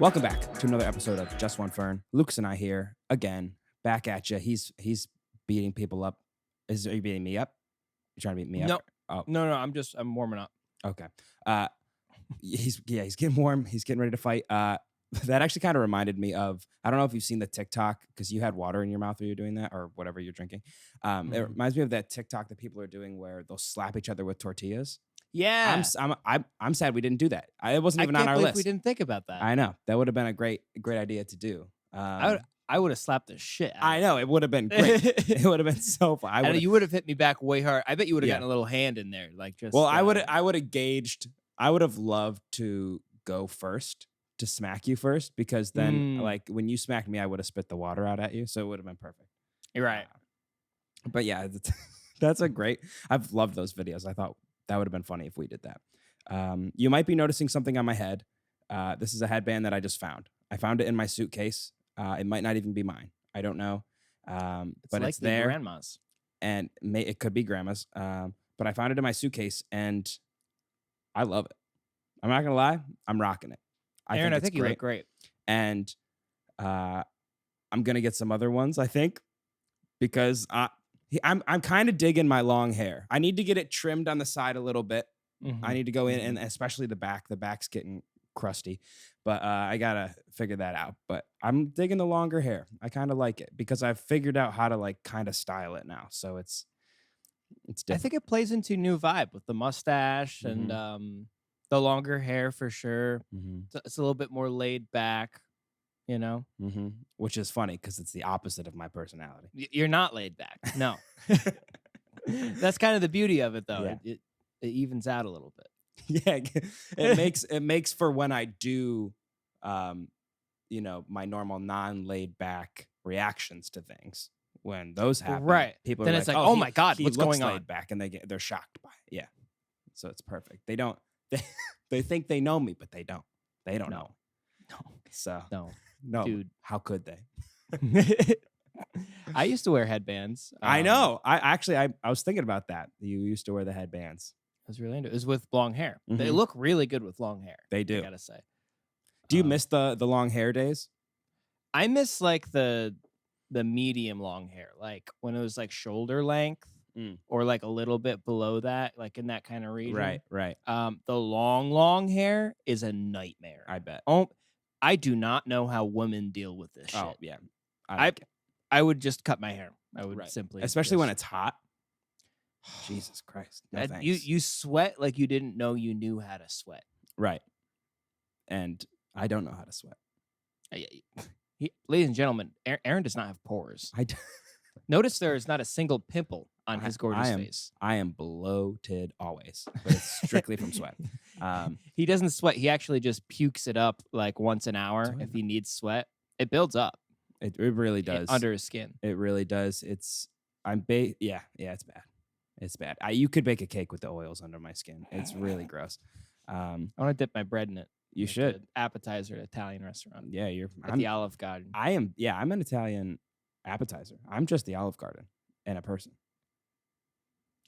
Welcome back to another episode of Just One Fern. Lucas and I here again, back at you. He's beating people up. Are you beating me up? You trying to beat me No. up? Oh, No, I'm warming up. okay. He's getting warm. He's getting ready to fight. That actually kind of reminded me of, I don't know if you've seen the TikTok because you had water in your mouth while you're doing that or whatever you're drinking. It reminds me of that TikTok that people are doing where they'll slap each other with tortillas. Yeah. I'm sad we didn't do that. It wasn't even on our list. We didn't think about that. I know that would have been a great idea to do. I would have slapped the shit out I of know it would have been great. It would have been so fun. And you would have hit me back way hard. I bet you would have gotten a little hand in there, like just. Well, I would have gauged. I would have loved to go first to smack you first because then, like when you smacked me, I would have spit the water out at you, so it would have been perfect. You're right. But yeah, that's a great. I've loved those videos. I thought that would have been funny if we did that. You might be noticing something on my head. This is a headband that I just found. I found it in my suitcase. It might not even be mine. I don't know. But it's there. Grandma's. And it could be grandma's. But I found it in my suitcase, and I love it. I'm not gonna lie. I'm rocking it. Aaron, I think you look great. And I'm gonna get some other ones. I think because I'm kind of digging my long hair. I need to get it trimmed on the side a little bit. I need to go in, and especially the back. The back's getting crusty, but I gotta figure that out. But I'm digging the longer hair. I kind of like it because I've figured out how to like kind of style it now. So it's different. I think it plays into new vibe with the mustache and the longer hair for sure. It's a little bit more laid back, you know. Which is funny because it's the opposite of my personality. You're not laid back. No. That's kind of the beauty of it, though. Yeah. It evens out a little bit. Yeah, it makes for when I do, my normal non-laid back reactions to things. When those happen, right? People then are it's like, oh my god, what's going on? Laid back, and they're shocked by it. Yeah, so it's perfect. They don't. They think they know me, but they don't. They don't know. No. So no, dude. How could they? I used to wear headbands. I know. I was thinking about that. You used to wear the headbands. I was really into it. It was with long hair. They look really good with long hair. They do. I gotta say. Do you miss the long hair days? I miss like the medium long hair, like when it was like shoulder length or like a little bit below that, like in that kind of region. Right. The long hair is a nightmare. I bet. Oh, I do not know how women deal with this shit. Oh yeah, I would just cut my hair. I would simply, especially when it's hot. Jesus Christ. No, you sweat like you didn't know you knew how to sweat. Right. And I don't know how to sweat. Ladies and gentlemen, Aaron does not have pores. Notice there is not a single pimple on his gorgeous face. I am bloated always, but it's strictly from sweat. He doesn't sweat. He actually just pukes it up like once an hour if he needs sweat. It builds up. It really does. Under his skin. It really does. It's bad. It's bad. You could bake a cake with the oils under my skin. It's really gross. I want to dip my bread in it. You should. Appetizer at Italian restaurant. Yeah, at the Olive Garden. I'm an Italian appetizer. I'm just the Olive Garden and a person.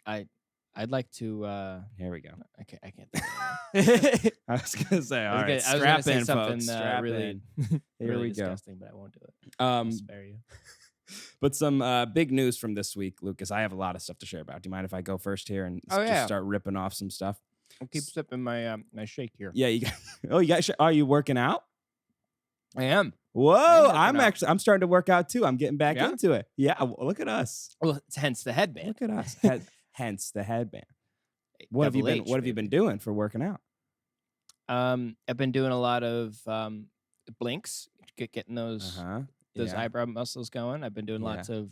I'd like to. Here we go. Okay, I can't think of it. I was gonna say, all right, strap in, folks. Strap really, Here really we disgusting, go. but I won't do it. I'll spare you. But some big news from this week, Lucas. I have a lot of stuff to share about. Do you mind if I go first here and just start ripping off some stuff? I'll keep sipping my my shake here. Yeah, you got. Are you working out? I am. Whoa, I'm starting to work out too. I'm getting back into it. Yeah, look at us. Well, hence the headband. Look at us. Hence the headband. What have you been doing for working out? I've been doing a lot of blinks, getting those eyebrow muscles going. I've been doing lots of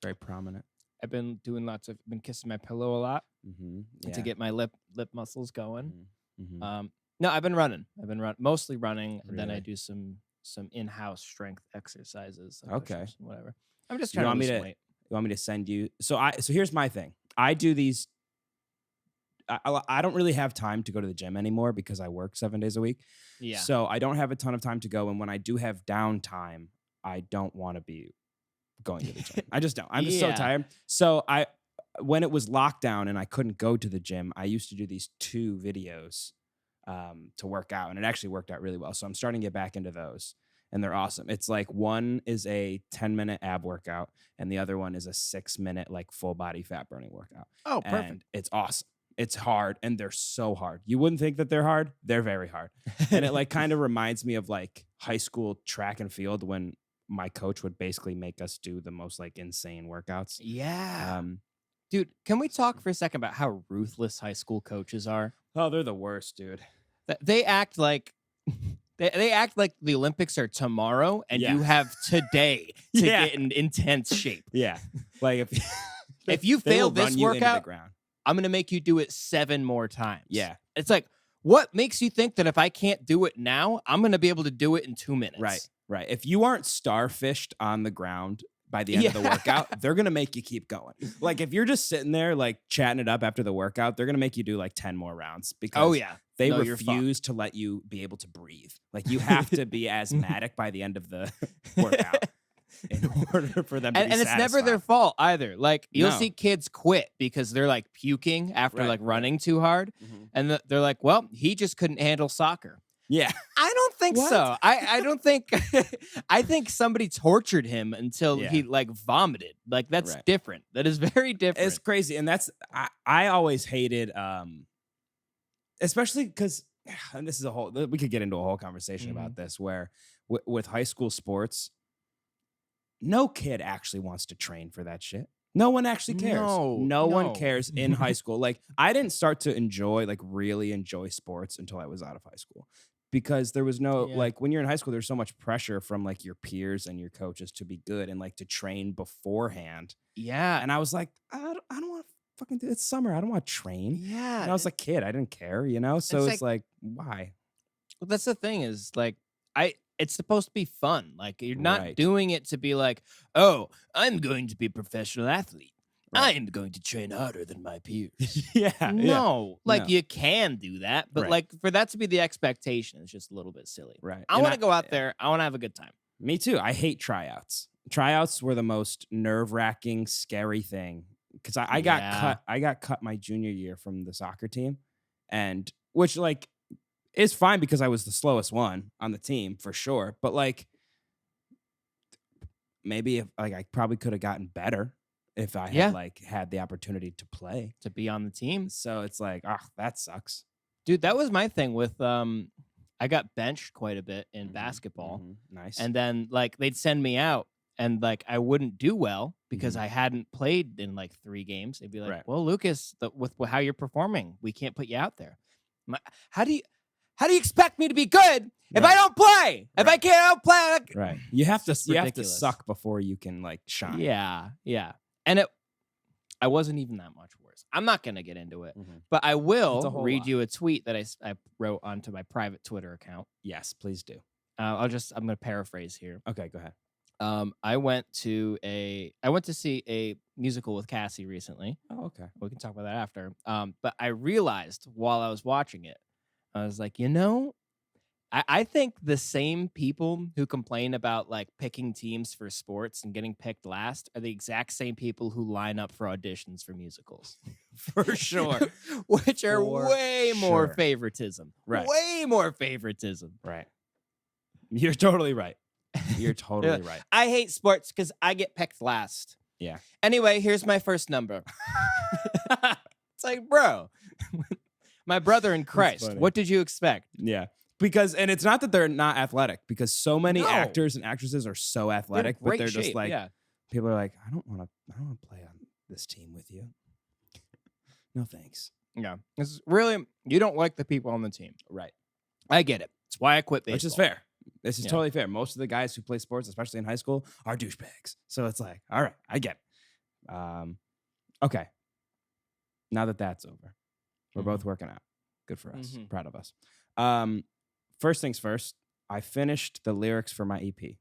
very prominent. I've been kissing my pillow a lot to get my lip muscles going. No, I've been running. Mostly running, and then I do some in-house strength exercises. Like okay, whatever. I'm just trying to lose weight. You want me to send you? So here's my thing. I do these. I don't really have time to go to the gym anymore because I work 7 days a week. Yeah. So I don't have a ton of time to go, and when I do have downtime, I don't want to be going to the gym. I just don't. I'm just so tired. So when it was lockdown and I couldn't go to the gym, I used to do these 2 videos to work out, and it actually worked out really well. So I'm starting to get back into those, and they're awesome. It's like one is a 10-minute ab workout, and the other one is a 6-minute like full body fat burning workout. Oh, perfect. And it's awesome. It's hard, and they're so hard. You wouldn't think that they're hard. They're very hard. And it like kind of reminds me of like high school track and field when my coach would basically make us do the most like insane workouts. Yeah. Dude, can we talk for a second about how ruthless high school coaches are? Oh, they're the worst, dude. They act like they act like the Olympics are tomorrow and you have today to get in intense shape. Yeah. Like if you fail this workout, I'm going to make you do it 7 more times. Yeah. It's like, what makes you think that if I can't do it now, I'm going to be able to do it in 2 minutes? Right. If you aren't starfished on the ground by the end of the workout, they're going to make you keep going. Like if you're just sitting there like chatting it up after the workout, they're going to make you do like 10 more rounds because they refuse to let you be able to breathe. Like you have to be asthmatic by the end of the workout in order for them to be and it's never their fault either. Like you'll see kids quit because they're like puking after like running too hard. And they're like, well, he just couldn't handle soccer. Yeah. I don't think so. I don't think I think somebody tortured him until he like vomited. Like that's different. That is very different. It's crazy. And that's I always hated especially because and this is we could get into a whole conversation about this where with high school sports, no kid actually wants to train for that shit. No one actually cares. No one cares in high school. Like I didn't start to really enjoy sports until I was out of high school. Because there was no like when you're in high school, there's so much pressure from like your peers and your coaches to be good and like to train beforehand. Yeah. And I was like, I don't want to fucking do it. It's summer. I don't want to train. Yeah. And I was a kid. I didn't care, you know? So it's like, why? Well, that's the thing is like, it's supposed to be fun. Like you're not doing it to be like, oh, I'm going to be a professional athlete. I am going to train harder than my peers. You can do that, but like for that to be the expectation is just a little bit silly. Right. I want to go out there. I want to have a good time. Me too. I hate tryouts. Tryouts were the most nerve-wracking, scary thing because I got cut. I got cut my junior year from the soccer team, and which like is fine because I was the slowest one on the team for sure. But like maybe if like I probably could have gotten better. If I had had the opportunity to play, to be on the team. So it's like, that sucks. Dude, that was my thing with I got benched quite a bit in basketball. Nice. And then like they'd send me out and like I wouldn't do well because I hadn't played in like 3 games. They'd be like, well, Lucas, with how you're performing, we can't put you out there. How do you expect me to be good if I don't play? If I can't outplay? Right. You have to suck before you can like shine. Yeah. Yeah. And I wasn't even that much worse. I'm not going to get into it, but I will read you a tweet that I wrote onto my private Twitter account. Yes, please do. I'm going to paraphrase here. Okay, go ahead. I went to see a musical with Cassie recently. Oh, okay. We can talk about that after. But I realized while I was watching it, I was like, you know, I think the same people who complain about like picking teams for sports and getting picked last are the exact same people who line up for auditions for musicals. For sure. Which are way more favoritism. Right. Way more favoritism. Right. You're totally right. You're totally right. I hate sports because I get picked last. Yeah. Anyway, here's my first number. It's like, bro, my brother in Christ, what did you expect? Yeah. Because, and it's not that they're not athletic, because so many actors and actresses are so athletic, but they're just like, people are like, I don't want to play on this team with you. No thanks. Yeah. It's really, you don't like the people on the team. Right. I get it. It's why I quit baseball. Which is fair. This is totally fair. Most of the guys who play sports, especially in high school, are douchebags. So it's like, all right, I get it. Okay. Now that that's over, we're both working out. Good for us. Proud of us. First things first, I finished the lyrics for my EP.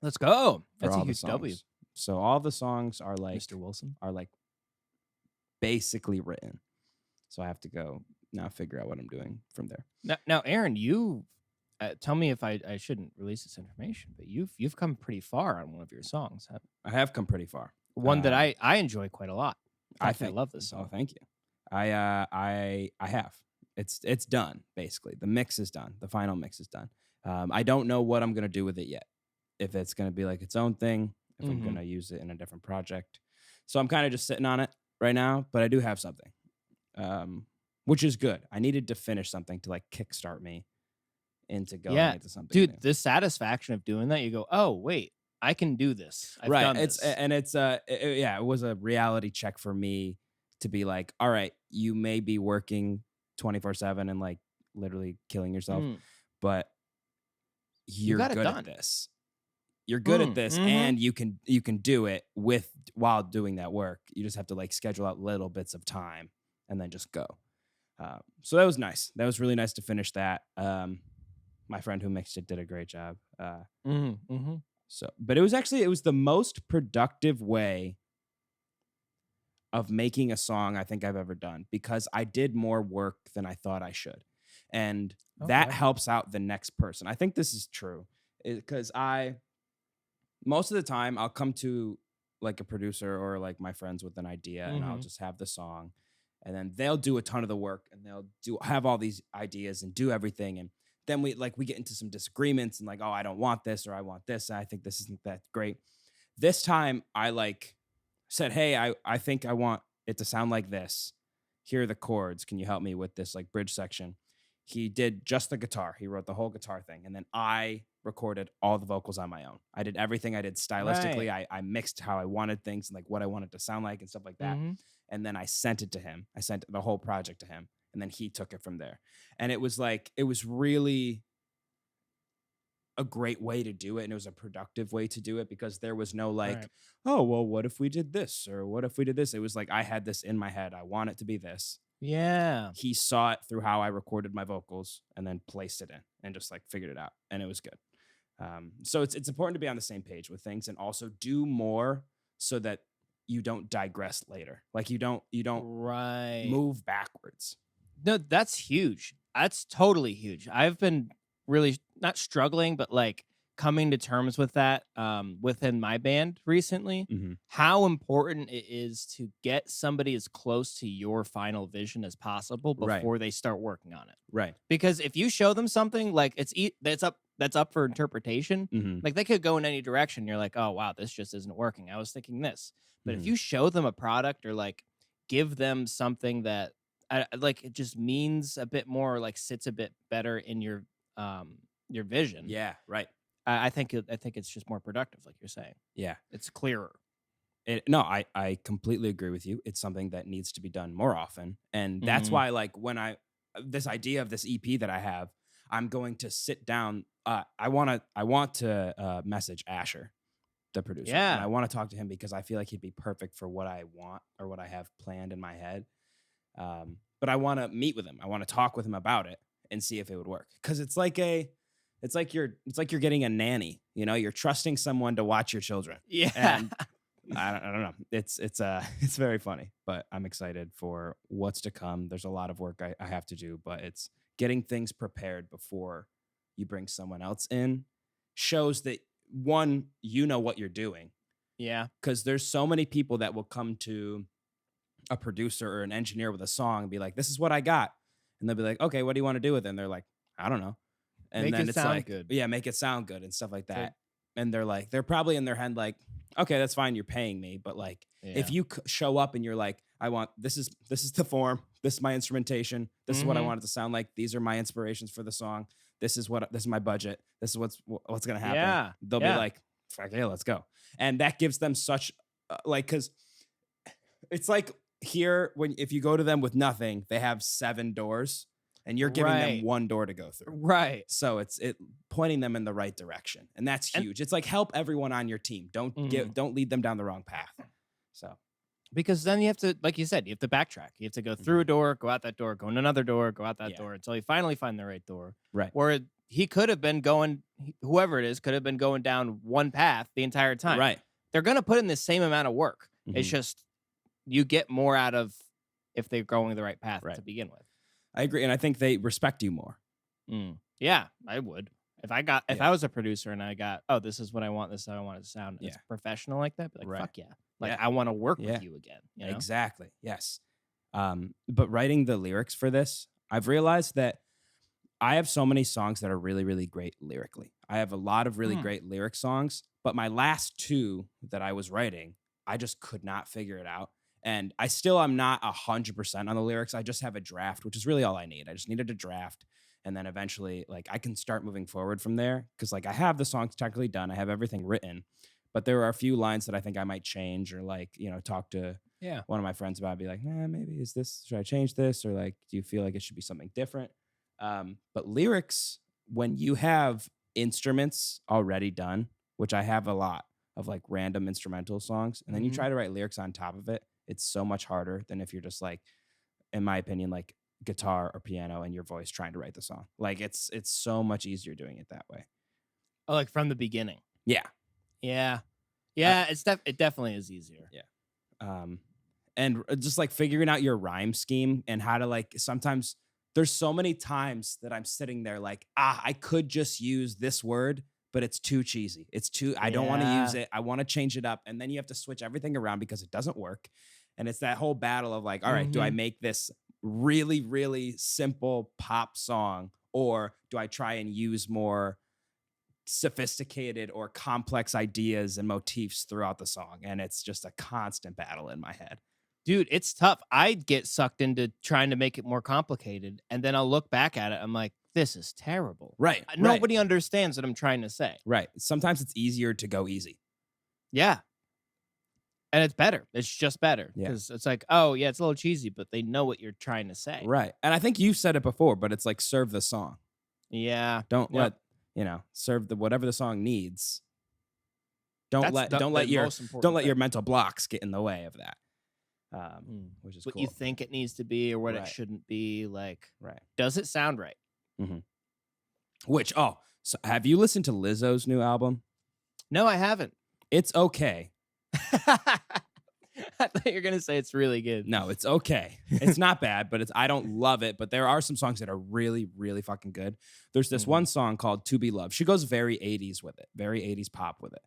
Let's go. That's a huge W. So all the songs are like Mr. Wilson are like basically written. So I have to go now figure out what I'm doing from there. Now Aaron, you tell me if I shouldn't release this information, but you've come pretty far on one of your songs. I have come pretty far. One that I enjoy quite a lot. I love this song. Oh, thank you. I have. it's done basically. The mix is done. The final mix is done. I don't know what I'm gonna do with it yet. If it's gonna be like its own thing, if I'm gonna use it in a different project. So I'm kind of just sitting on it right now, but I do have something, which is good. I needed to finish something to like kickstart me into going into something. Dude, new. the satisfaction of doing that, you go, oh wait, I can do this. I've done It's this. and it's it was a reality check for me to be like, all right, you may be working 24/7 and like literally killing yourself, but you're good at this. You're good at this, and you can do it while doing that work. You just have to like schedule out little bits of time and then just go. So that was nice. That was really nice to finish that. My friend who mixed it did a great job. So, but it was the most productive way of making a song I think I've ever done, because I did more work than I thought I should. And that helps out the next person. I think this is true, because most of the time I'll come to like a producer or like my friends with an idea, and I'll just have the song, and then they'll do a ton of the work, and they'll have all these ideas and do everything. And then we get into some disagreements and like, oh, I don't want this, or I want this. And I think this isn't that great. This time I like said, hey, I think I want it to sound like this. Here are the chords. Can you help me with this like bridge section? He did just the guitar. He wrote the whole guitar thing. And then I recorded all the vocals on my own. I did everything. I did stylistically. Right. I mixed how I wanted things and like what I wanted to sound like and stuff like that. And then I sent it to him. I sent the whole project to him. And then he took it from there. And it was really a great way to do it. And it was a productive way to do it, because there was no like, oh, well, what if we did this? Or what if we did this? It was like, I had this in my head. I want it to be this. Yeah. He saw it through how I recorded my vocals and then placed it in and just like figured it out. And it was good. So it's important to be on the same page with things, and also do more so that you don't digress later. Like you don't move backwards. No, that's huge. That's totally huge. I've been really not struggling, but like coming to terms with that within my band recently, how important it is to get somebody as close to your final vision as possible before they start working on it. Right. Because if you show them something like that's up for interpretation, like they could go in any direction. You're like, oh wow, this just isn't working. I was thinking this. But if you show them a product, or like give them something that like it just means a bit more, or like sits a bit better in your vision. Yeah, right. I think it's just more productive, like you're saying. Yeah, it's clearer. No, I completely agree with you. It's something that needs to be done more often, and that's why like when this idea of this EP that I have, I'm going to sit down. I want to message Asher, the producer. Yeah. And I want to talk to him, because I feel like he'd be perfect for what I want or what I have planned in my head. But I want to meet with him. I want to talk with him about it and see if it would work. Because it's like you're getting a nanny. You know, you're trusting someone to watch your children. Yeah. And I don't know. It's very funny, but I'm excited for what's to come. There's a lot of work I have to do, but it's getting things prepared before you bring someone else in shows that, one, you know what you're doing. Yeah. Because there's so many people that will come to a producer or an engineer with a song and be like, this is what I got. And they'll be like, okay, what do you want to do with it? And they're like, I don't know. And make then it it's sound like, good. Yeah, make it sound good and stuff like that. And they're probably in their head like, okay, that's fine. You're paying me. But like, if you show up and you're like, this is the form. This is my instrumentation. This is what I want it to sound like. These are my inspirations for the song. This is my budget. This is what's going to happen. Yeah. They'll be like, fuck yeah, let's go. And that gives them such because it's like here, if you go to them with nothing, they have 7 doors. And you're giving them 1 door to go through. Right. So it's pointing them in the right direction. And that's huge. It's like help everyone on your team. Don't lead them down the wrong path. So because then you have to, like you said, you have to backtrack. You have to go through a door, go out that door, go in another door, go out that door until you finally find the right door. Right. Or he could have been going, whoever it is, could have been going down one path the entire time. Right. They're going to put in the same amount of work. It's just you get more out of if they're going the right path to begin with. I agree, and I think they respect you more. Yeah, I would. If I was a producer and I got, oh, this is what I want, this is how I want it to sound. It's professional like that. But like, fuck yeah. Like, I want to work with you again. You know? Exactly. Yes. But writing the lyrics for this, I've realized that I have so many songs that are really, really great lyrically. I have a lot of really great lyric songs, but my last two that I was writing, I just could not figure it out. And I still am not 100% on the lyrics. I just have a draft, which is really all I need. I just needed a draft. And then eventually, like, I can start moving forward from there. Cause like I have the songs technically done. I have everything written, but there are a few lines that I think I might change or like, talk to one of my friends about, be like, maybe should I change this? Or like, do you feel like it should be something different? But lyrics, when you have instruments already done, which I have a lot of like random instrumental songs, and then you try to write lyrics on top of it, it's so much harder than if you're just like, in my opinion, like guitar or piano and your voice trying to write the song. Like it's so much easier doing it that way. Oh, like from the beginning. Yeah. Yeah. It definitely is easier. Yeah. And just like figuring out your rhyme scheme and how to like, sometimes there's so many times that I'm sitting there like, I could just use this word, but it's too cheesy. I don't want to use it. I want to change it up. And then you have to switch everything around because it doesn't work. And it's that whole battle of like, all right, do I make this really, really simple pop song, or do I try and use more sophisticated or complex ideas and motifs throughout the song? And it's just a constant battle in my head. Dude, it's tough. I get sucked into trying to make it more complicated, and then I'll look back at it. I'm like, this is terrible. Right. Nobody understands what I'm trying to say. Right. Sometimes it's easier to go easy. Yeah. And it's better. It's just better. Yeah. Because it's like, oh, yeah, it's a little cheesy, but they know what you're trying to say. Right. And I think you've said it before, but it's like serve the song. Yeah. Don't let, serve whatever the song needs. Don't let your mental blocks get in the way of that. Which is what cool. you think it needs to be or what it shouldn't be. Like, right. Does it sound right? Mm-hmm. Which, so have you listened to Lizzo's new album? No, I haven't. It's okay. I thought you were going to say it's really good. No, it's okay. It's not bad, but I don't love it. But there are some songs that are really, really fucking good. There's this one song called To Be Loved. She goes very 80s with it, very 80s pop with it.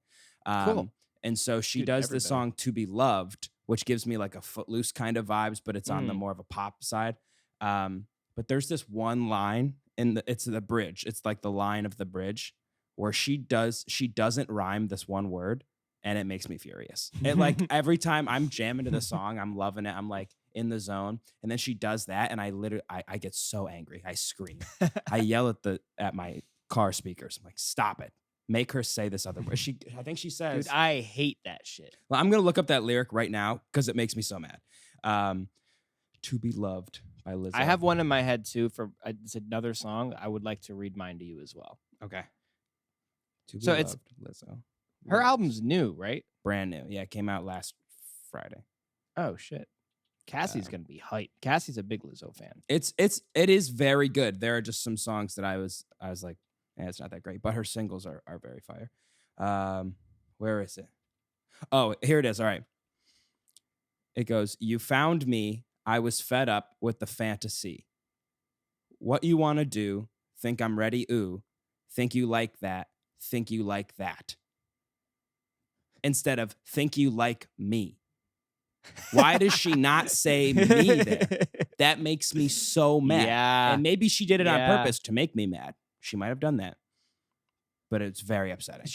Cool. And so she does this song To Be Loved, which gives me like a Footloose kind of vibes, but it's on the more of a pop side. But there's this one line it's the bridge. It's like the line of the bridge where she doesn't rhyme this one word. And it makes me furious. It like every time I'm jamming to the song, I'm loving it. I'm like in the zone. And then she does that. And I get so angry. I scream. I yell at my car speakers. I'm like, stop it. Make her say this other word. I think she says. Dude, I hate that shit. Well, I'm going to look up that lyric right now because it makes me so mad. To Be Loved by Lizzo. I have one in my head too it's another song. I would like to read mine to you as well. Okay. To Be So Loved, Lizzo. Her album's new, right? Brand new. Yeah, it came out last Friday. Oh shit. Cassie's gonna be hype. Cassie's a big Lizzo fan. It is very good. There are just some songs that I was like, it's not that great, but her singles are very fire. Where is it? Oh, here it is. All right. It goes, you found me. I was fed up with the fantasy. What you want to do? Think I'm ready? Ooh. Think you like that? Think you like that? Instead of think you like me. Why does she not say me there? That makes me so mad. Yeah. And maybe she did it on purpose to make me mad. She might have done that. But it's very upsetting.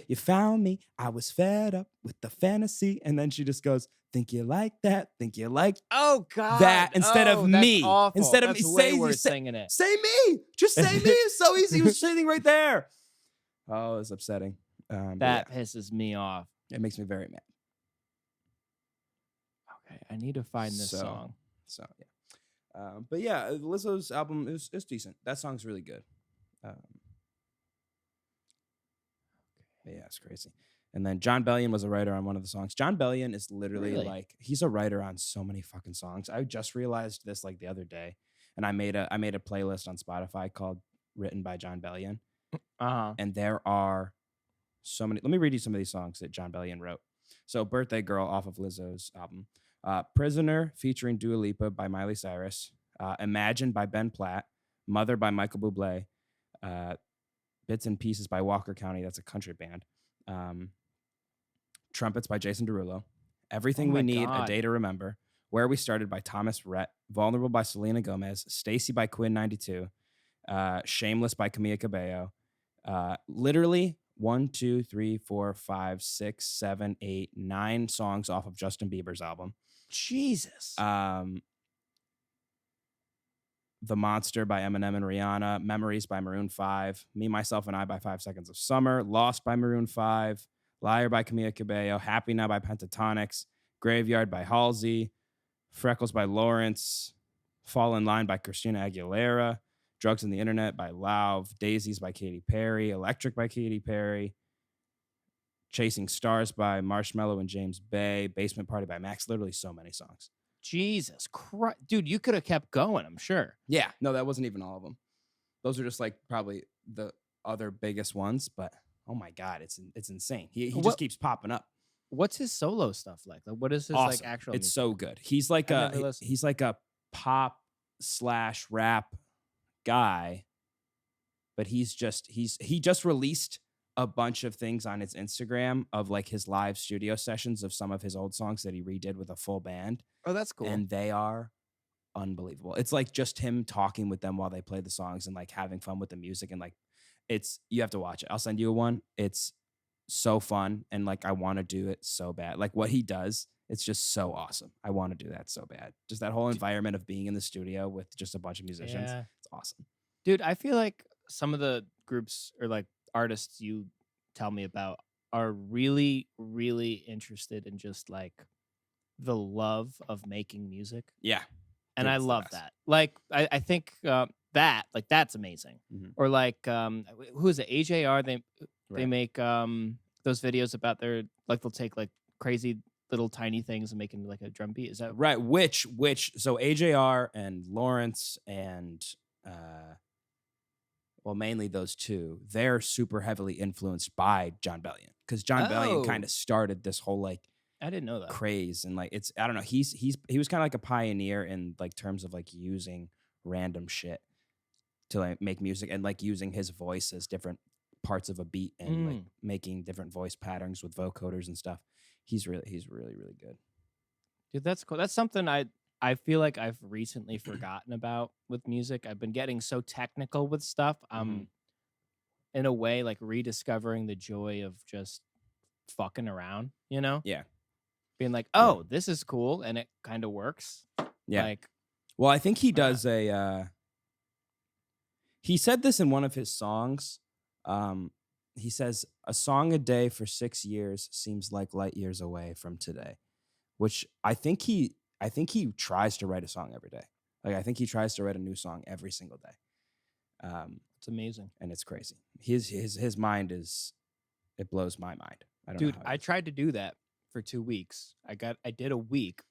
You found me. I was fed up with the fantasy. And then she just goes, think you like that? Think you like that? Instead of me. Awful. Instead of that's me. way worse singing it. Say me. Just say me. It's so easy. It was sitting right there. Oh, it's upsetting. That pisses me off. It makes me very mad. Okay, I need to find this song. So yeah, but yeah, Lizzo's album is decent. That song's really good. Yeah, it's crazy. And then John Bellion was a writer on one of the songs. John Bellion is literally like he's a writer on so many fucking songs. I just realized this like the other day, and I made a playlist on Spotify called "Written by John Bellion." And there are so many. Let me read you some of these songs that John Bellion wrote. So Birthday Girl off of Lizzo's album. Prisoner featuring Dua Lipa by Miley Cyrus. Imagine by Ben Platt. Mother by Michael Bublé. Bits and Pieces by Walker County. That's a country band. Trumpets by Jason Derulo. Everything We Need, A Day to Remember. Where We Started by Thomas Rhett, Vulnerable by Selena Gomez, Stacy by Quinn 92, Shameless by Camila Cabello. Literally 1, 2, 3, 4, 5, 6, 7, 8, 9 songs off of Justin Bieber's album. Jesus. The Monster by Eminem and Rihanna, Memories by Maroon 5, Me, Myself, and I by 5 Seconds of Summer, Lost by Maroon 5, Liar by Camila Cabello, Happy Now by Pentatonics, Graveyard by Halsey, Freckles by Lawrence, Fall in Line by Christina Aguilera, Drugs on the Internet by Lauv, Daisies by Katy Perry, Electric by Katy Perry, Chasing Stars by Marshmello and James Bay, Basement Party by Max. Literally so many songs. Jesus Christ. Dude, you could have kept going, I'm sure. Yeah. No, that wasn't even all of them. Those are just like probably the other biggest ones, but oh my God, it's insane. He just keeps popping up. What's his solo stuff like? Like, what is his Awesome. like actual It's music? so good. He's like a pop / rap guy, but he just released a bunch of things on his Instagram of like his live studio sessions of some of his old songs that he redid with a full band. Oh, that's cool. And they are unbelievable. It's like just him talking with them while they play the songs and like having fun with the music, and like you have to watch it. I'll send you one. It's so fun, and like I want to do it so bad. Like what he does, it's just so awesome. I want to do that so bad. Just that whole environment of being in the studio with just a bunch of musicians. Yeah. It's awesome. Dude, I feel like some of the groups or like artists you tell me about are really, really interested in just like the love of making music. Yeah. And Dude, I love that. Like, I think that's amazing. Mm-hmm. Or like, who is it? AJR. They make those videos about their, like, they'll take like crazy little tiny things and make them like a drum beat. Is that right? So AJR and Lawrence and well, mainly those two, they're super heavily influenced by Jon Bellion, because Jon Bellion kind of started this whole like, I didn't know that, craze, and like it's, I don't know, he was kind of like a pioneer in like terms of like using random shit to like make music and like using his voice as different parts of a beat and like making different voice patterns with vocoders and stuff. He's really good. Dude, that's cool. That's something I feel like I've recently forgotten about with music. I've been getting so technical with stuff. In a way, like rediscovering the joy of just fucking around, you know? Yeah. Being like, oh, this is cool, and it kind of works. Yeah. Like, well, I think he does he said this in one of his songs. He says, "A song a day for 6 years seems like light years away from today," which I think he tries to write a song every day. Like, I think he tries to write a new song every single day. It's amazing. And it's crazy. His mind it blows my mind. I don't know. I tried to do that for 2 weeks. I did a week.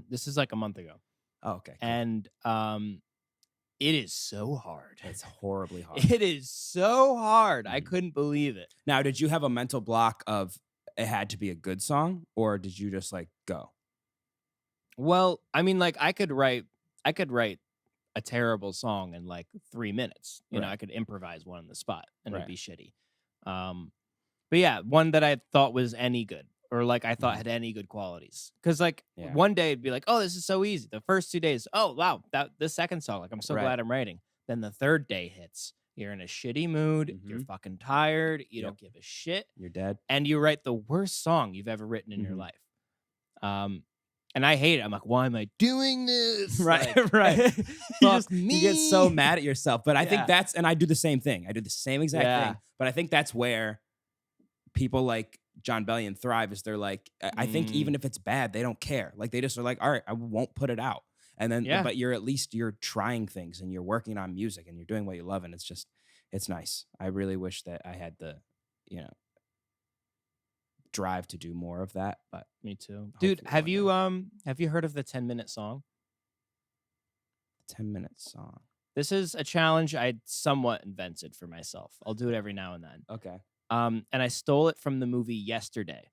This is like a month ago. Oh, okay. Cool. And it is so hard. It's horribly hard. It is so hard. I couldn't believe it. Now, did you have a mental block of it had to be a good song, or did you just like go? Well, I mean, like I could write a terrible song in like 3 minutes. You know, I could improvise one on the spot and it'd be shitty. But yeah, one that I thought was any good, or like I thought had any good qualities. Because like one day it'd be like, oh, this is so easy. The first 2 days, oh wow, the second song, like I'm so glad I'm writing. Then the third day hits. You're in a shitty mood. You're fucking tired. You don't give a shit. You're dead. And you write the worst song you've ever written in your life. And I hate it. I'm like, why am I doing this? Right, like, right. You get so mad at yourself. But I think and I do the same thing. I do the same exact thing. But I think that's where people like Jon Bellion thrive, is they're like, I think even if it's bad, they don't care. Like they just are like, all right, I won't put it out. And then, but you're trying things and you're working on music and you're doing what you love. And it's nice. I really wish that I had the, drive to do more of that, but me too. Dude, have you heard of the 10-minute song? 10-minute song. This is a challenge I somewhat invented for myself. I'll do it every now and then. Okay. And I stole it from the movie Yesterday.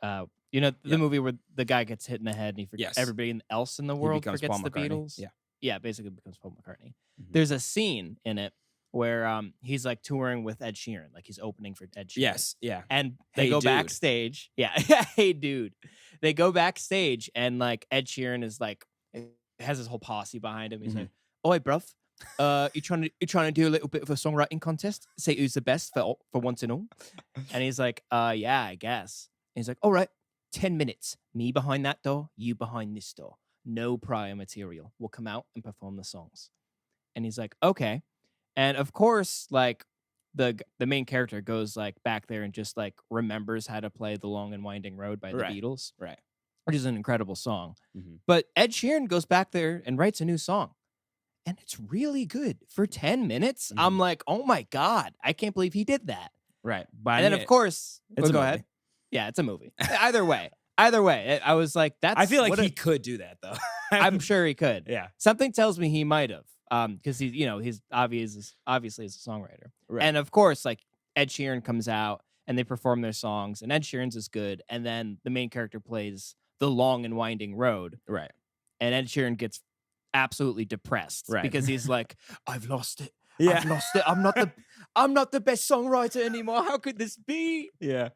You know, the movie where the guy gets hit in the head and he forgets everybody else in the world forgets the Beatles. Yeah. Yeah, basically becomes Paul McCartney. There's a scene in it where he's like touring with Ed Sheeran, like he's opening for Ed Sheeran. Yes, yeah. And they Hey, go dude. backstage. Yeah, hey dude. They go backstage and like Ed Sheeran is like has his whole posse behind him. He's like, "Oi, bruv, you trying to do a little bit of a songwriting contest? Say who's the best for once and all?" And he's like, yeah, I guess." And he's like, "All right, 10 minutes. Me behind that door, you behind this door. No prior material. We'll come out and perform the songs." And he's like, "Okay." And of course, like the main character goes like back there and just like remembers how to play "The Long and Winding Road" by the Beatles, right? Which is an incredible song. But Ed Sheeran goes back there and writes a new song, and it's really good for 10 minutes. I'm like, oh my God, I can't believe he did that. Right. But and then of course, it's go ahead. Yeah, it's a movie. Either way, I was like, that's. I feel like he could do that though. I'm sure he could. Yeah. Something tells me he might have. Because he's obviously is a songwriter. Right. And of course, like Ed Sheeran comes out and they perform their songs, and Ed Sheeran's is good. And then the main character plays "The Long and Winding Road." Right. And Ed Sheeran gets absolutely depressed because he's like, "I've lost it. Yeah. I've lost it. I'm not the best songwriter anymore. How could this be?" Yeah.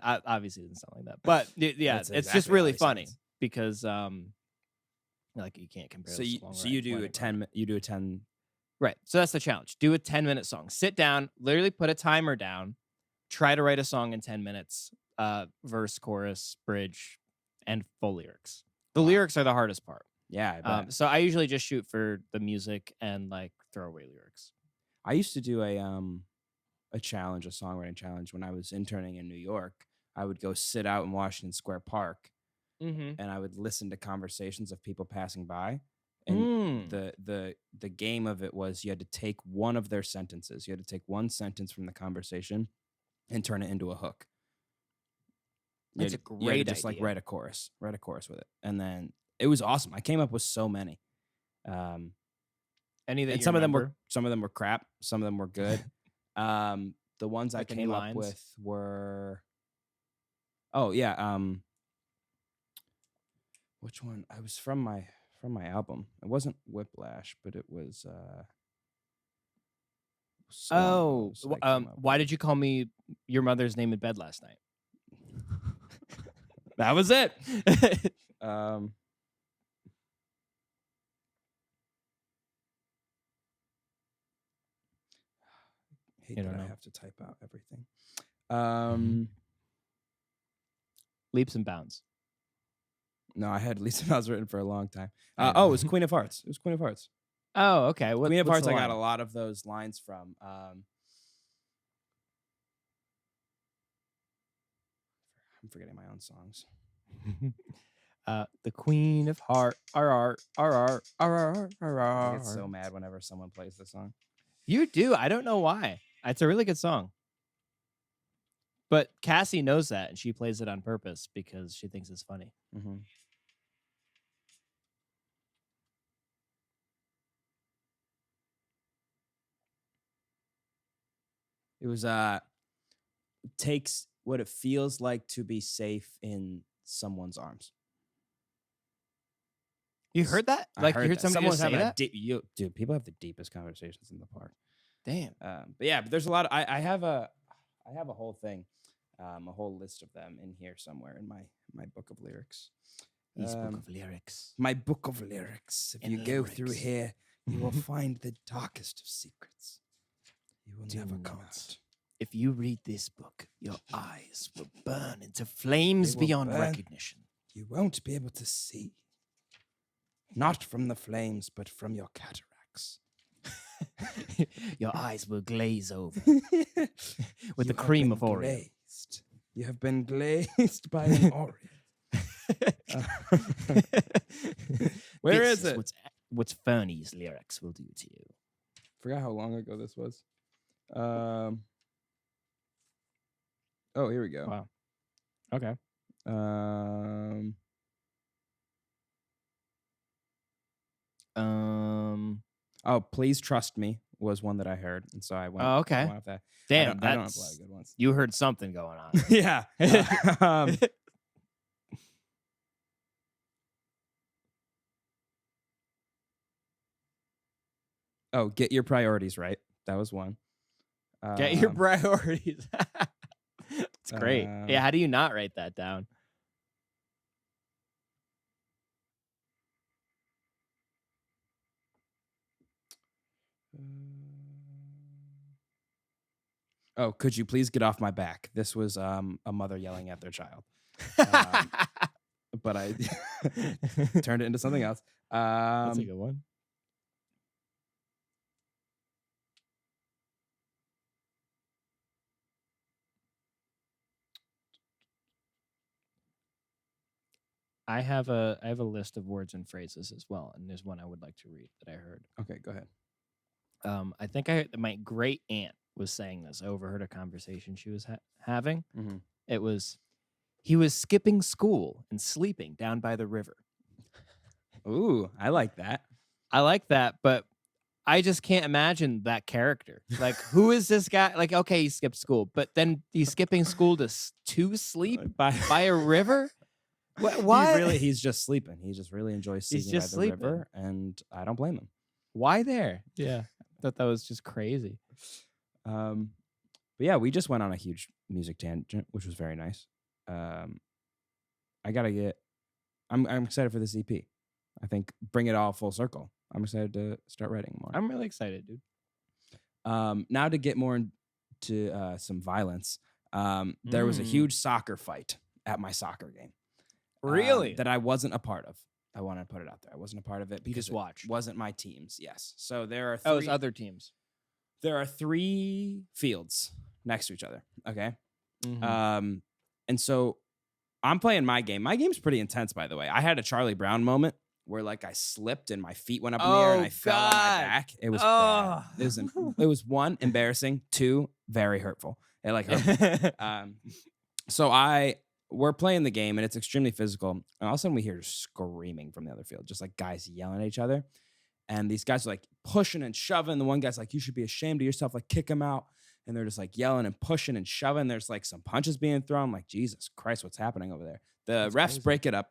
Obviously, it doesn't sound like that, but yeah, it's just really funny because like you can't compare. So you do a 10. Right. So that's the challenge. Do a 10-minute song. Sit down, literally put a timer down, try to write a song in 10 minutes, verse, chorus, bridge, and full lyrics. The lyrics are the hardest part. Yeah. I bet. So I usually just shoot for the music and like throwaway lyrics. I used to do a challenge, a songwriting challenge when I was interning in New York. I would go sit out in Washington Square Park. And I would listen to conversations of people passing by. And the game of it was you had to take one of their sentences. You had to take one sentence from the conversation and turn it into a hook. That's a great idea. Just like write a chorus with it. And then it was awesome. I came up with so many. Any that and some of them were crap. Some of them were good. The ones I came up with were, which one? I was from my album. It wasn't Whiplash, but it was. Why did you call me your mother's name in bed last night? That was it. Hate that I have to type out everything. Leaps and Bounds. No, I had Leaps and Bounds written for a long time. It was Queen of Hearts. It was Queen of Hearts. Oh, okay. Queen of Hearts, I got a lot of those lines from. I'm forgetting my own songs. The Queen of Hearts. I get so mad whenever someone plays this song. You do. I don't know why. It's a really good song. But Cassie knows that, and she plays it on purpose because she thinks it's funny. It was takes what it feels like to be safe in someone's arms. You heard that? Like you heard somebody say that? Dude, people have the deepest conversations in the park. Damn. But there's a lot of I have a whole thing, a whole list of them in here somewhere in my book of lyrics. His book of lyrics. My book of lyrics. If you go through here, you will find the darkest of secrets. You will never come out. If you read this book, your eyes will burn into flames beyond recognition. You won't be able to see. Not from the flames, but from your cataracts. Your eyes will glaze over with the cream of Oreo. Glazed. You have been glazed by an Oreo. Where is it? What Fernie's lyrics will do to you. Forgot how long ago this was. Here we go. Wow. Okay. Please Trust Me was one that I heard, and so I went. Oh, okay. I went with that. Damn, I don't have a lot of good ones. You heard something going on. Yeah. Get your priorities right. That was one. Get your priorities. It's great. Yeah, how do you not write that down? Oh, could you please get off my back? This was a mother yelling at their child. But I turned it into something else. That's a good one. I have a list of words and phrases as well, and there's one I would like to read that I heard. Okay, go ahead. I think I heard my great aunt was saying this. I overheard a conversation she was having. Mm-hmm. It was, he was skipping school and sleeping down by the river. Ooh, I like that. I like that, but I just can't imagine that character. Like, who is this guy? Like, okay, he skipped school, but then he's skipping school to sleep by a river? Why? He's just sleeping. He just really enjoys sleeping by the river, and I don't blame him. Why there? Yeah, I thought that was just crazy. But yeah, we just went on a huge music tangent, which was very nice. I'm excited for this EP. I think bring it all full circle. I'm excited to start writing more. I'm really excited, dude. Now to get more into some violence. There was a huge soccer fight at my soccer game. Really? That I wasn't a part of. I want to put it out there. I wasn't a part of it because just watched. It wasn't my teams. Yes. So there are three. Oh, it was other teams. There are 3 fields next to each other. Okay. Mm-hmm. And so I'm playing my game. My game's pretty intense, by the way. I had a Charlie Brown moment where like I slipped and my feet went up in the air and I fell on my back. It was bad. It was 1, embarrassing. 2, very hurtful. It like hurt. So we're playing the game and it's extremely physical. And all of a sudden we hear screaming from the other field, just like guys yelling at each other. And these guys are like pushing and shoving. The one guy's like, you should be ashamed of yourself. Like kick him out. And they're just like yelling and pushing and shoving. There's like some punches being thrown. I'm like, Jesus Christ, what's happening over there? The refs break it up.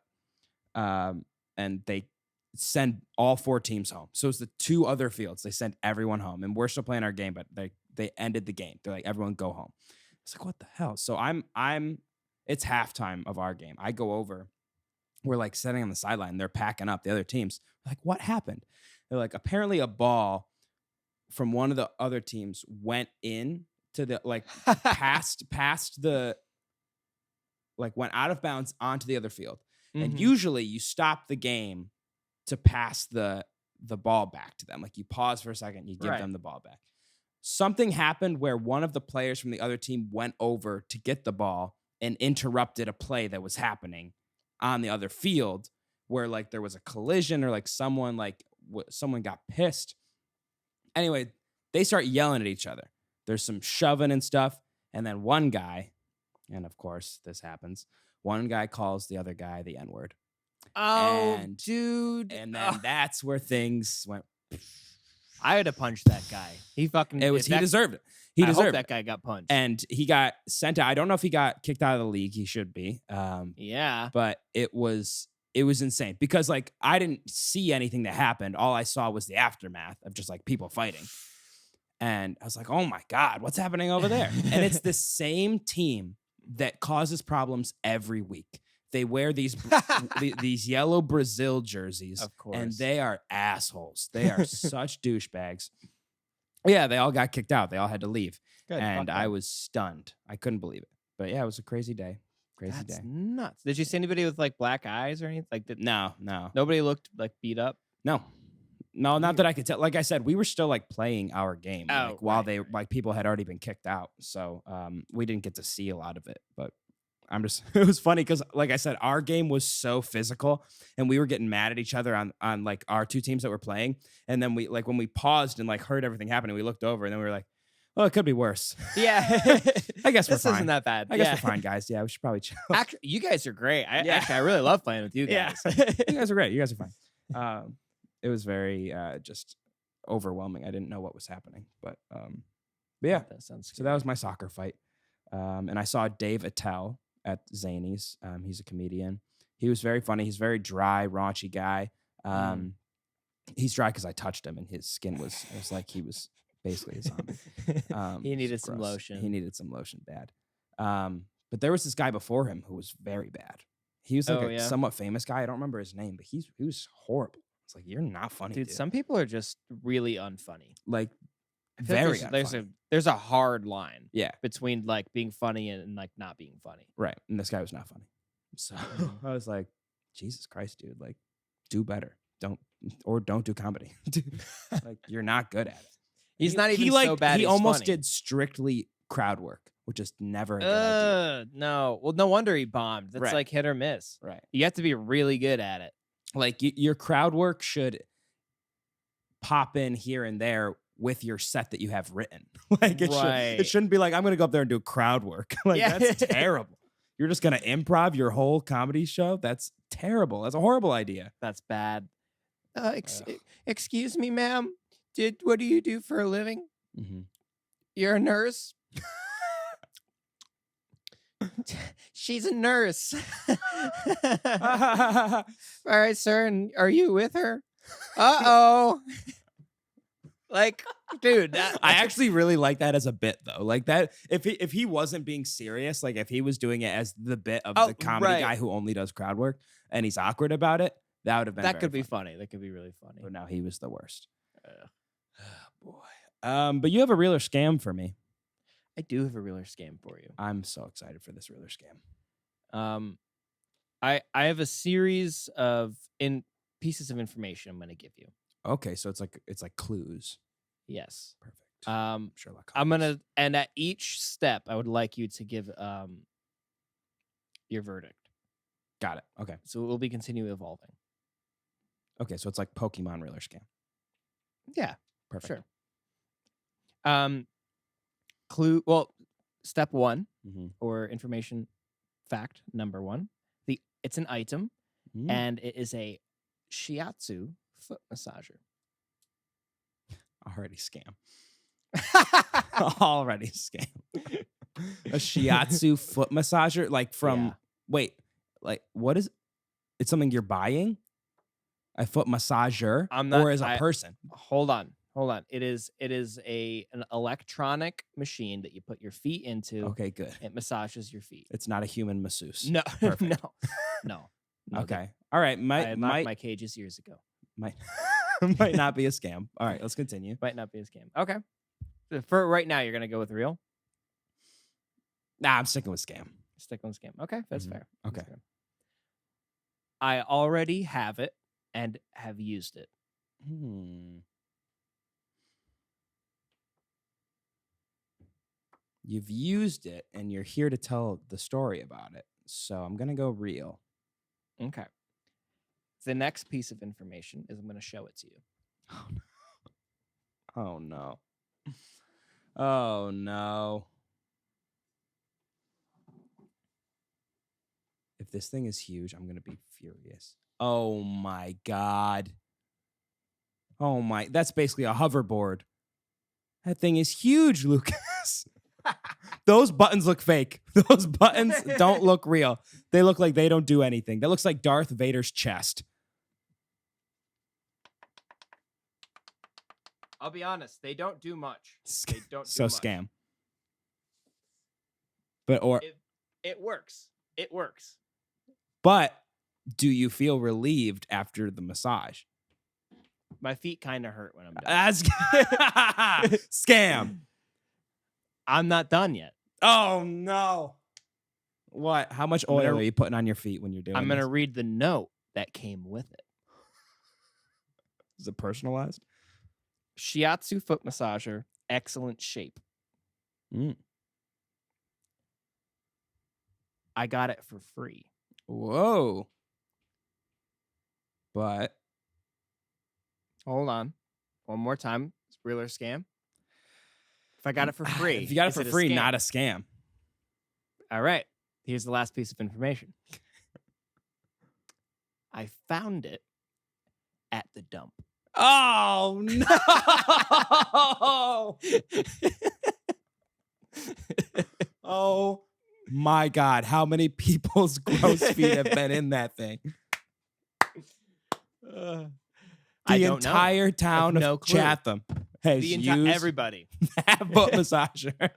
And they send all 4 teams home. So it's the 2 other fields. They send everyone home. And we're still playing our game, but they ended the game. They're like, everyone go home. It's like, what the hell? So it's halftime of our game. I go over. We're like sitting on the sideline. They're packing up the other teams. We're like, what happened? They're like, apparently a ball from one of the other teams went in to the like past the like went out of bounds onto the other field. Mm-hmm. And usually you stop the game to pass the ball back to them. Like you pause for a second, you give them the ball back. Something happened where one of the players from the other team went over to get the ball and interrupted a play that was happening on the other field where like there was a collision or like someone got pissed. Anyway, they start yelling at each other. There's some shoving and stuff. And then one guy, and of course this happens, one guy calls the other guy the N-word. Oh, dude. And then that's where things went. I had to punch that guy. He deserved it. I hope that guy got punched. And he got sent out. I don't know if he got kicked out of the league. He should be. Yeah. But it was insane because like I didn't see anything that happened. All I saw was the aftermath of just like people fighting. And I was like, oh my God, what's happening over there? And it's the same team that causes problems every week. They wear these yellow Brazil jerseys. Of course. And they are assholes. They are such douchebags. Yeah, they all got kicked out. They all had to leave. Good, and I was stunned. I couldn't believe it. But yeah, it was a crazy day. That's nuts. Did you see anybody with like black eyes or anything? Like No. Nobody looked like beat up? No, not that I could tell. Like I said, we were still like playing our game while like people had already been kicked out. So we didn't get to see a lot of it. But it was funny because like I said, our game was so physical and we were getting mad at each other on like our 2 teams that were playing. And then we like when we paused and like heard everything happening, we looked over and then we were like, oh, it could be worse. Yeah. I guess this isn't that bad. I guess we're fine, guys. Yeah, we should probably chill. Actually, you guys are great. I really love playing with you guys. Yeah. You guys are great. You guys are fine. It was very just overwhelming. I didn't know what was happening. But yeah. That sounds so that was my soccer fight. And I saw Dave Attell at Zany's. He's a comedian. He was very funny. He's a very dry, raunchy guy. He's dry because I touched him and his skin was like he was basically a zombie. He needed it's some gross. lotion. He needed some lotion bad. But there was this guy before him who was very bad. He was like a somewhat famous guy. I don't remember his name, but he was horrible. It's like, you're not funny, dude. Some people are just really unfunny. Like, very like unfunny. There's a hard line. Yeah. Between like being funny and like not being funny. Right. And this guy was not funny. So I was like, Jesus Christ, dude, like, do better. Don't do comedy. Like, you're not good at it. He's not even so bad. He almost funny. did strictly crowd work, which is never a good idea. No. Well, no wonder he bombed. That's Right. like hit or miss. Right. You have to be really good at it. Like, your crowd work should pop in here and there with your set that you have written. Like, it shouldn't be like, I'm going to go up there and do crowd work. Like, that's terrible. You're just going to improv your whole comedy show? That's terrible. That's a horrible idea. That's bad. Excuse me, ma'am. What do you do for a living? Mm-hmm. You're a nurse? She's a nurse. All right, sir. And are you with her? Uh-oh. Like, dude, I actually really like that as a bit, though. Like, that if he wasn't being serious, like if he was doing it as the bit of the comedy guy who only does crowd work and he's awkward about it, that would have been that could be funny. That could be really funny. But now he was the worst. Oh, boy. But you have a real or scam for me. I do have a real or scam for you. I'm so excited for this real or scam. I have a series of pieces of information I'm going to give you. Okay, so it's like clues. Yes. Perfect. Sherlock Holmes. I'm gonna, and at each step, I would like you to give your verdict. Got it. Okay. So it will be continually evolving. Okay, so it's like Pokemon real or scam. Yeah. Perfect. Sure. Clue. Well, step one, mm-hmm. or information fact number one. It's an item, and it is a shiatsu foot massager. Already scam. Already scam. A shiatsu foot massager, like from wait, like what is? It's something you're buying. A foot massager, or as a person. Hold on. It is an electronic machine that you put your feet into. Okay, good. It massages your feet. It's not a human masseuse. No, no. Okay. All right. I locked my cages years ago. Might not be a scam. All right, let's continue. Might not be a scam. Okay. For right now, you're gonna go with real. Nah, I'm sticking with scam. Sticking with scam. Okay, that's fair. Okay. That's fair. I already have it and have used it. You've used it, and you're here to tell the story about it. So I'm gonna go real. Okay. The next piece of information is I'm going to show it to you. Oh, no. Oh, no. If this thing is huge, I'm going to be furious. Oh, my God. Oh, my. That's basically a hoverboard. That thing is huge, Lucas. Those buttons look fake. Those buttons don't look real. They look like they don't do anything. That looks like Darth Vader's chest. I'll be honest. They don't do much. They don't do so much. Scam. But it works. It works. But do you feel relieved after the massage? My feet kind of hurt when I'm done. That's Scam. I'm not done yet. Oh, no. What? How much oil are you putting on your feet when you're doing I'm going to read the note that came with it. Is it personalized? Shiatsu foot massager, excellent shape. I got it for free. Whoa. But. Hold on. One more time. It's real or scam? If I got it for free. If you got it for free, not a scam. All right. Here's the last piece of information. I found it at the dump. Oh, no. Oh, my God. How many people's gross feet have been in that thing? The entire town of Chatham. Hey, The entire everybody. That foot massager.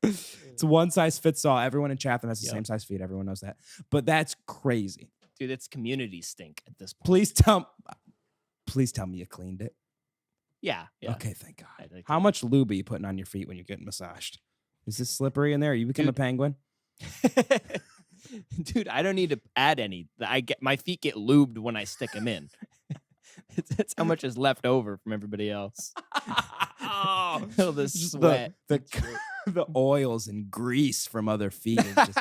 It's one size fits all. Everyone in Chatham has the same size feet. Everyone knows that. But that's crazy. Dude, it's community stink at this point. Please tell me you cleaned it. Yeah. Okay, thank God. How much lube are you putting on your feet when you're getting massaged? Is this slippery in there? You become a penguin? Dude, I don't need to add any. My feet get lubed when I stick them in. That's how much is left over from everybody else. Oh, the sweat. The oils and grease from other feet is just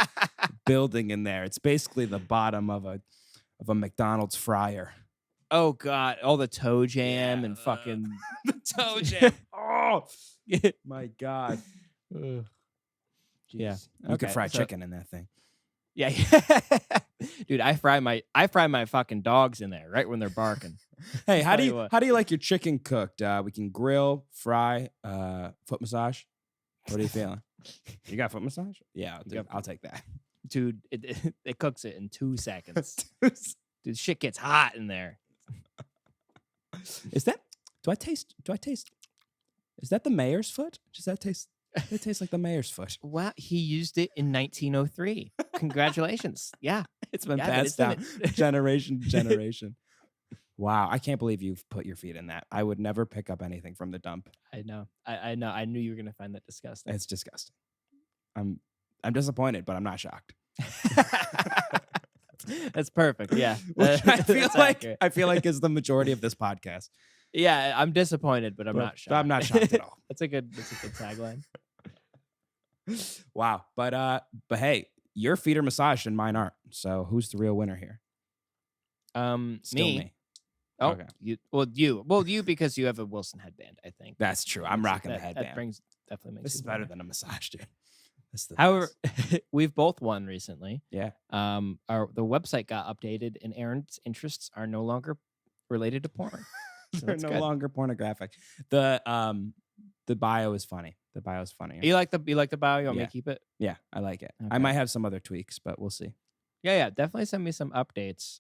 building in there. It's basically the bottom of a McDonald's fryer. Oh God, all the toe jam and fucking the toe jam. Oh my God. Yeah, you could fry chicken in that thing. Yeah, dude, I fry my fucking dogs in there right when they're barking. Hey, how do you like your chicken cooked? We can grill, fry, foot massage. What are you feeling? You got foot massage? Yeah, I'll take that. Dude, it cooks it in 2 seconds. Dude, shit gets hot in there. Is that? Do I taste? Is that the mayor's foot? Does that taste? It tastes like the mayor's foot. Well, he used it in 1903. Congratulations. Yeah. It's been passed down generation to generation. Wow. I can't believe you've put your feet in that. I would never pick up anything from the dump. I know. I know. I knew you were going to find that disgusting. It's disgusting. I'm disappointed, but I'm not shocked. That's perfect. Yeah. Which I feel like is the majority of this podcast. Yeah, I'm disappointed, but I'm not shocked. I'm not shocked at all. That's a good tagline. Wow. But hey, your feet are massaged and mine aren't. So who's the real winner here? Still me. Oh, okay. You because you have a Wilson headband, I think. That's true. I'm rocking the headband. That definitely makes this is better than a massage, dude. However, we've both won recently. Yeah. The website got updated and Aaron's interests are no longer related to porn. So they're no longer pornographic. The bio is funny. The bio is funny. You like the bio? You want me to keep it? Yeah, I like it. Okay. I might have some other tweaks, but we'll see. Yeah. Definitely send me some updates.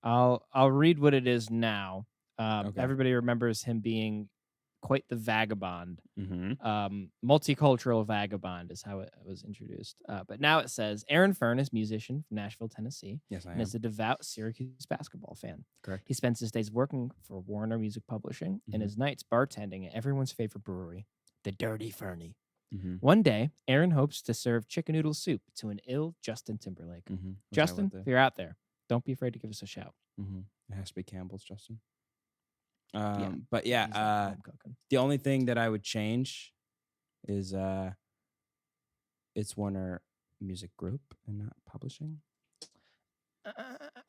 I'll read what it is now. Everybody remembers him being quite the vagabond. Multicultural vagabond is how it was introduced. But now it says, Aaron Fern is a musician from Nashville, Tennessee. Yes, I am. And is a devout Syracuse basketball fan. Correct. He spends his days working for Warner Music Publishing and his nights bartending at everyone's favorite brewery, the Dirty Fernie. One day, Aaron hopes to serve chicken noodle soup to an ill Justin Timberlake. Justin, if you're out there, don't be afraid to give us a shout. It has to be Campbell's, Justin. But yeah, the only thing that I would change is it's Warner Music Group and not publishing.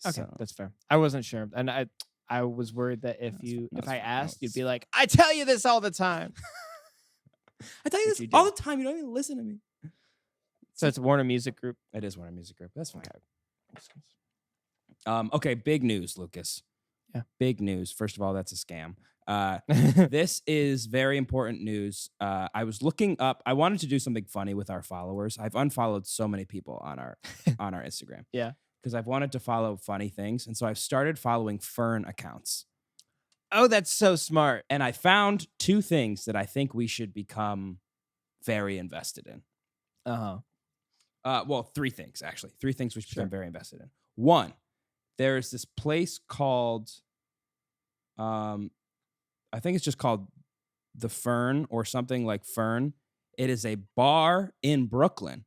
Okay, that's fair. I wasn't sure, and I was worried that if I asked, you'd be like, "I tell you this all the time." I tell you this all the time. You don't even listen to me. So it's Warner Music Group. It is Warner Music Group. That's fine. Okay, big news, Lucas. Yeah. Big news. First of all, that's a scam. This is very important news. I was looking up. I wanted to do something funny with our followers. I've unfollowed so many people on our Instagram. Yeah. Because I've wanted to follow funny things. And so I've started following Fern accounts. Oh, that's so smart. And I found 2 things that I think we should become very invested in. Well, 3 things, actually. 3 things we should become very invested in. 1, there is this place called, I think it's just called the Fern or something like Fern. It is a bar in Brooklyn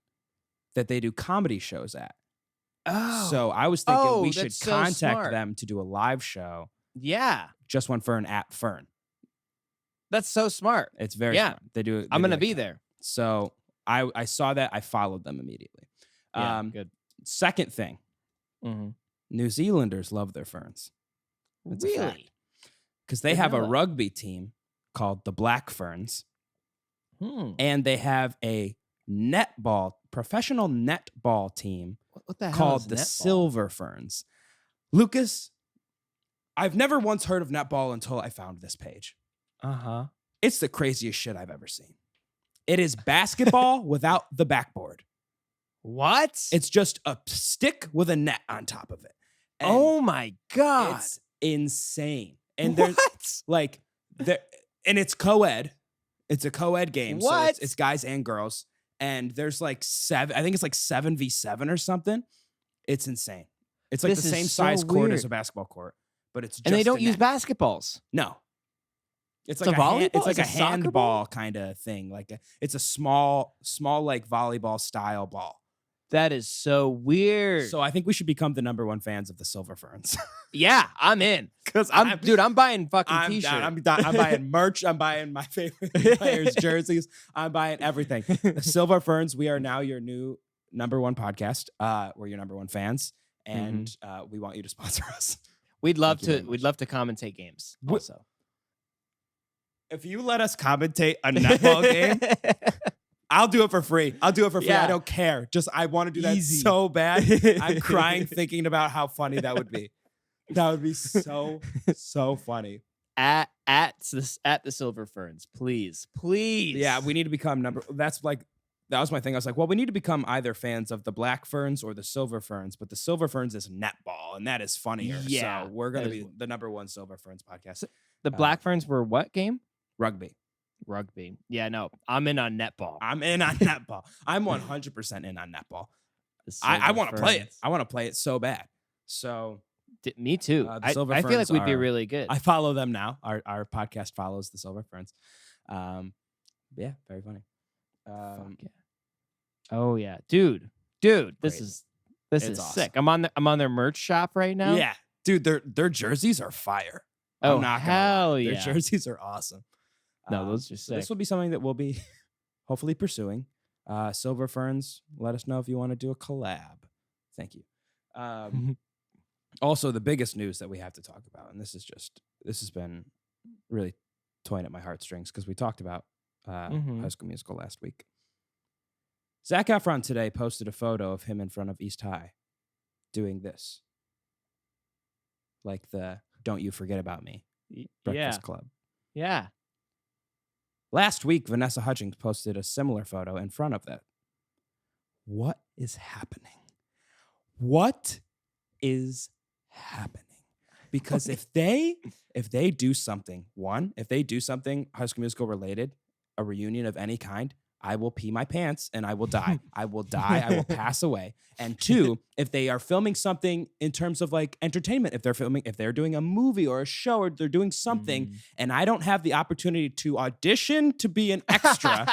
that they do comedy shows at. Oh. So I was thinking we should contact them to do a live show. Yeah. JustOneFern at Fern. That's so smart. It's very smart. They do. I'm going to be there. So I saw that. I followed them immediately. Yeah, good. Second thing. New Zealanders love their ferns. That's really? Because they have a rugby team called the Black Ferns. And they have a professional netball team called the Silver Ferns. Lucas, I've never once heard of netball until I found this page. It's the craziest shit I've ever seen. It is basketball without the backboard. What? It's just a stick with a net on top of it. And oh my God. It's insane. And there's like there, and it's co-ed. It's a co-ed game. What? So it's guys and girls. And there's like 7. I think it's like 7v7 or something. It's insane. It's like This the is same so size court as weird. a basketball court, but it's just And they don't a use net. basketballs. No. It's It's like a volleyball? it's like It's a a soccer handball kind of thing. Like it's a small like volleyball style ball. That is so weird. So I think we should become the #1 fans of the Silver Ferns. Yeah, I'm in. Because I'm buying fucking I'm t-shirts. down. I'm buying merch. I'm buying my favorite players' jerseys. I'm buying everything. Silver Ferns, we are now your new #1 podcast. We're your #1 fans, and we want you to sponsor us. We'd love Thank you very to. much. We'd love to commentate games. Also, If you let us commentate a netball game, I'll do it for free. I'll do it for free. Yeah. I don't care. Just I want to do that Easy. so bad. I'm crying thinking about how funny that would be. That would be so funny. at the Silver Ferns, please. Yeah, we need to become that was my thing. I was like, well, we need to become either fans of the Black Ferns or the Silver Ferns, but the Silver Ferns is netball, and that is funnier. Yeah, So we're gonna that be is- the #1 Silver Ferns podcast. The Black Ferns were what game? Rugby. Rugby. Yeah, no, I'm in on netball. I'm in on netball. I'm 100% in on netball. The I Silver want to play it. Ferns. I want to play it so bad. So Me too. the I Silver feel like Ferns we'd be are- really good. I follow them now. Our podcast follows the Silver Ferns. Yeah, very funny. Fuck yeah. Oh yeah, dude, this Great. is It's sick. I'm on their merch shop right now. Yeah, dude, their jerseys are fire. Oh, I'm not gonna lie. hell Their yeah. jerseys are awesome. No, those are so this sick. will be something that we'll be hopefully pursuing. Silver Ferns, let us know if you want to do a collab. Thank you. Also, the biggest news that we have to talk about, and this has been really toying at my heartstrings because we talked about High School Musical last week. Zac Efron today posted a photo of him in front of East High doing this. Like the Don't You Forget About Me Breakfast Club. Yeah. Last week, Vanessa Hudgens posted a similar photo in front of that. What is happening? What is happening? Because if they do something, if they do something High School Musical related, a reunion of any kind, I will pee my pants and I will die. I will die. I will pass away. And 2, if they are filming something in terms of like entertainment, if they're doing a movie or a show or they're doing something and I don't have the opportunity to audition to be an extra,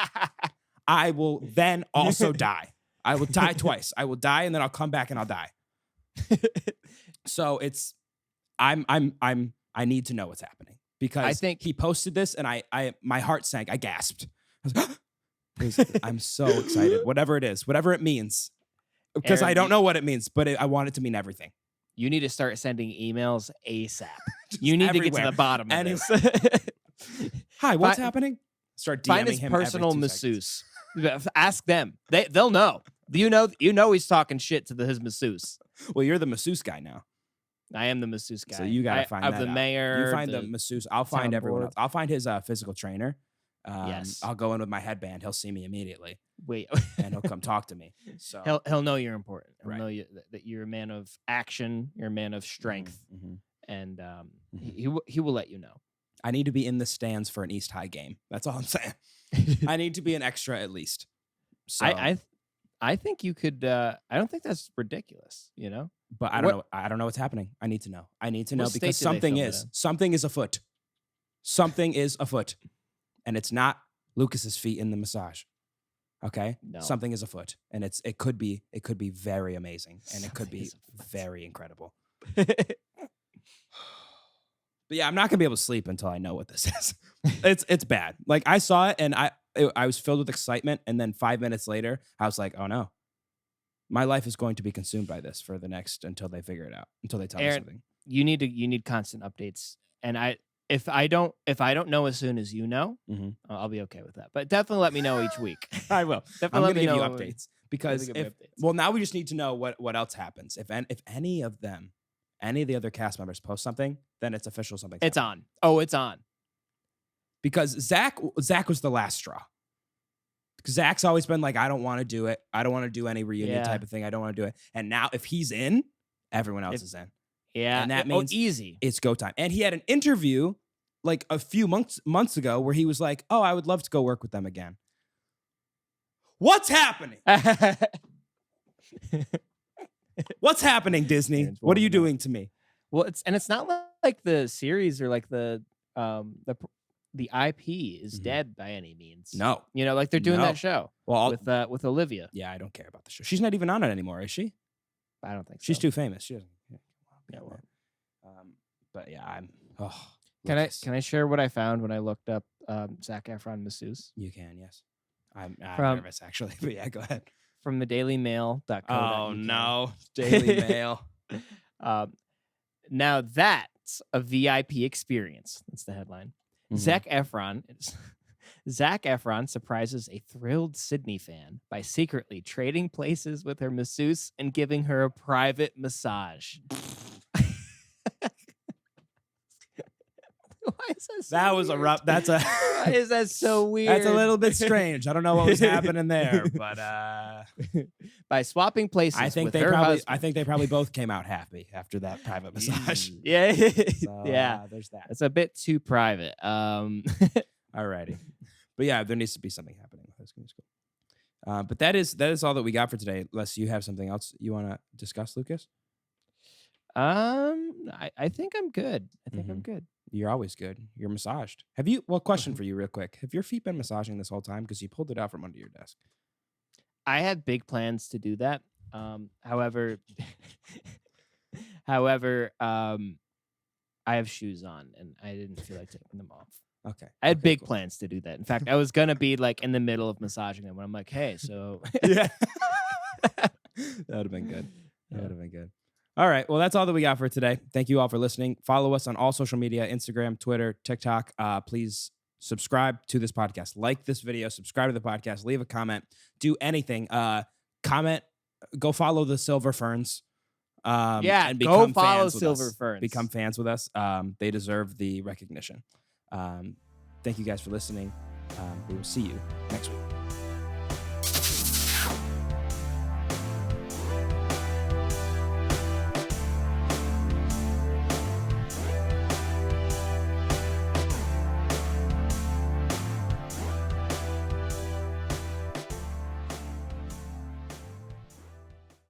I will then also die. I will die twice. I will die and then I'll come back and I'll die. So I need to know what's happening because I think he posted this and my heart sank. I gasped. I'm so excited. Whatever it is, whatever it means, because I don't know what it means, but I want it to mean everything. You need to start sending emails ASAP. You need to get to the bottom of this. Hi, what's happening? Start DMing Find his him personal every 2 seconds. masseuse. Ask them. They'll know. You know he's talking shit to his masseuse. Well, you're the masseuse guy now. I am the masseuse guy. So you gotta find of that the out. mayor. You find the masseuse. I'll find town everyone board. else. I'll find his physical trainer. Yes. I'll go in with my headband. He'll see me immediately, Wait. and he'll come talk to me. So He'll know you're important. He'll Right. know that you're a man of action. You're a man of strength, and he will let you know. I need to be in the stands for an East High game. That's all I'm saying. I need to be an extra at least. So, I think you could. I don't think that's ridiculous. You know. but I don't know. I don't know what's happening. I need to know. I need to know What because state do they something film it is in? something is afoot. Something is afoot, and it's not Lucas's feet in the massage. Okay, No. something is afoot, and it could be very amazing, and it could Something be is afoot. very incredible. But yeah, I'm not gonna be able to sleep until I know what this is. It's bad. Like I saw it and I was filled with excitement, and then 5 minutes later, I was like, oh no, my life is going to be consumed by this for the next until they figure it out, until they tell me Aaron, something. You need constant updates, and if I don't know as soon as you know, I'll be okay with that. But definitely let me know each week. I will. Definitely I'm let gonna me give you know. updates because Give me updates. well, now we just need to know what else happens. If any of them, any of the other cast members post something, then it's official. Something. It's on. Oh, it's on. Because Zach was the last straw. Because Zach's always been like, I don't want to do it. I don't want to do any reunion Yeah. type of thing. I don't want to do it. And now if he's in, everyone else is in. Yeah. And that means easy. it's go time. And he had an interview like a few months ago where he was like, oh, I would love to go work with them again. What's happening? What's happening, Disney? What are you doing to me? Well, it's not like the series or like the IP is dead by any means. No. You know, like they're doing that show with Olivia. Yeah, I don't care about the show. She's not even on it anymore, is she? I don't think so. She's too famous. She doesn't. Yeah, well. But yeah, I'm. Can I share what I found when I looked up Zac Efron masseuse? You can, yes. I'm nervous actually, but yeah, go ahead. From the dailymail.co.uk. Oh no, Daily Mail. Now that's a VIP experience. That's the headline. Zac Efron surprises a thrilled Sydney fan by secretly trading places with her masseuse and giving her a private massage. Why is that so that was weird? a rough. That's a. Why is that so weird? That's a little bit strange. I don't know what was happening there, but by swapping places, I think they probably both came out happy after that private massage. Yeah, So, yeah. There's that. It's a bit too private. Alrighty, but yeah, there needs to be something happening with this. Cool. But that is all that we got for today. Unless you have something else you want to discuss, Lucas. I think I'm good. I'm good. You're always good. You're massaged. Have you? Well, question for you, real quick. Have your feet been massaging this whole time? Because you pulled it out from under your desk. I had big plans to do that. However, I have shoes on, and I didn't feel like taking them off. Okay. I had big plans to do that. In fact, I was gonna be like in the middle of massaging them when I'm like, hey, so yeah, that would have been good. That would have been good. All right. Well, that's all that we got for today. Thank you all for listening. Follow us on all social media, Instagram, Twitter, TikTok. Please subscribe to this podcast. Like this video. Subscribe to the podcast. Leave a comment. Do anything. Comment. Go follow the Silver Ferns. And go follow Silver Ferns. Become fans with us. They deserve the recognition. Thank you guys for listening. We will see you next week.